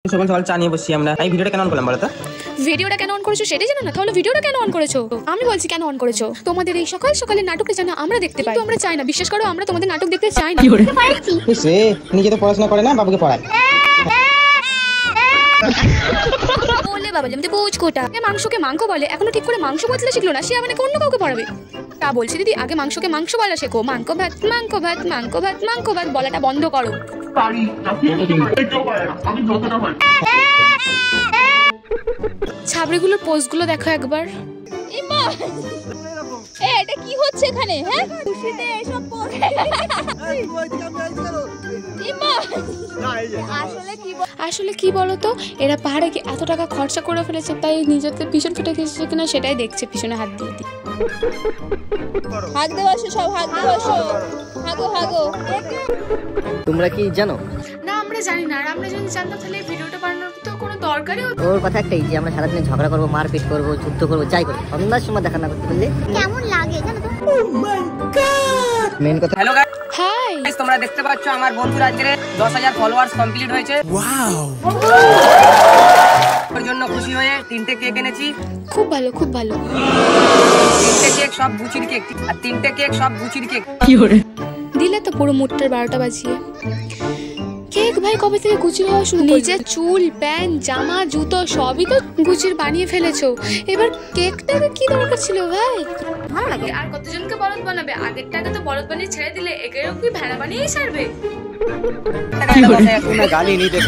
সকাল সকাল চা নিয়ে বসছি আমরা। এই ভিডিওটা কেন অন করলাম বলো তো? ভিডিওটা কেন অন করেছো সেটাই জানো না, তাহলে ভিডিওটা কেন অন করেছো? আমি বলছি কেন অন করেছো। তোমাদের এই সকাল সকালে নাটকটা যেন আমরা দেখতে পাই, আমরা চাই না, বিশ্বাস করো আমরা তোমাদের নাটক দেখতে চাই না। সে নিজে তো পড়াশোনা করে না, বাবুকে পড়ায়। বলে বাবা যেমন বুঝকোটা মাংসকে মাংস বলে, এখনো ঠিক করে মাংস বলতে শিখলো না, সে মানে অন্য কাউকে পড়াবে। তা বলছি দিদি, আগে মাংসকে মাংস বলা শেখো। মাংস ভাত মাংস ভাত মাংস ভাত মাংস ভাত বলাটা বন্ধ করো। ছাবড়িগুলোর পোস্টগুলো দেখো একবার। এটা কি হচ্ছে এখানে? হ্যাঁ, খুশিতে এসব পোস্ট। আসলে কি বলতো, এরা পাহাড়ে কি এত টাকা খরচা করে ফেলেছে, তাই নিজেদের পিছন ফেটে গেছে কিনা সেটাই দেখছে, পিছনে হাত দিয়ে দিয়ে। হাত দেওয়া আসো, সব হাত দেওয়া আসো, হাগো হাগো। তোমরা কি জানো? না আমরা জানি না, আর আমরা যদি জানতাম তাহলে ভিডিওটা বানানোর তো কোনো দরকারই হতো। ওর কথা একটাই যে আমরা সারাদিন ঝগড়া করবো, মারপিট করবো, যুদ্ধ করবো, যাই করবো, সন্ধ্যার সময় দেখা না করতে পারলে কেমন লাগে জানো তো? মেন কথা। হ্যালো হাই, গাইস, তোমরা দেখতে পাচ্ছ আমার বন্ধুর আজকে 10,000 ফলোয়ার্স কমপ্লিট হয়েছে। ওয়াও! ওর জন্য খুশি হয়ে 3টে কেক এনেছি। খুব ভালো খুব ভালো। 3টে কেক সব গুচির কেক, আর 3টে কেক সব গুচির কেক। দিলে তো পুরো মুটটার 12টা বাজিয়ে। কেক ভাই কবে থেকে গুচি হওয়া শুরু? নিজের চুল, প্যান্ট, জামা, জুতো সবই তো গুচির বানিয়ে ফেলেছো, এবার কেকটাকে কি দরকার ছিল ভাই? ভালো লাগে। আর কতজনকে বলদ বানাবে? আগেরটাকে তো বলদ বানিয়ে ছেড়ে দিলে, একেও কি ভেড়া বানিয়েই ছাড়বে? গালি নিতে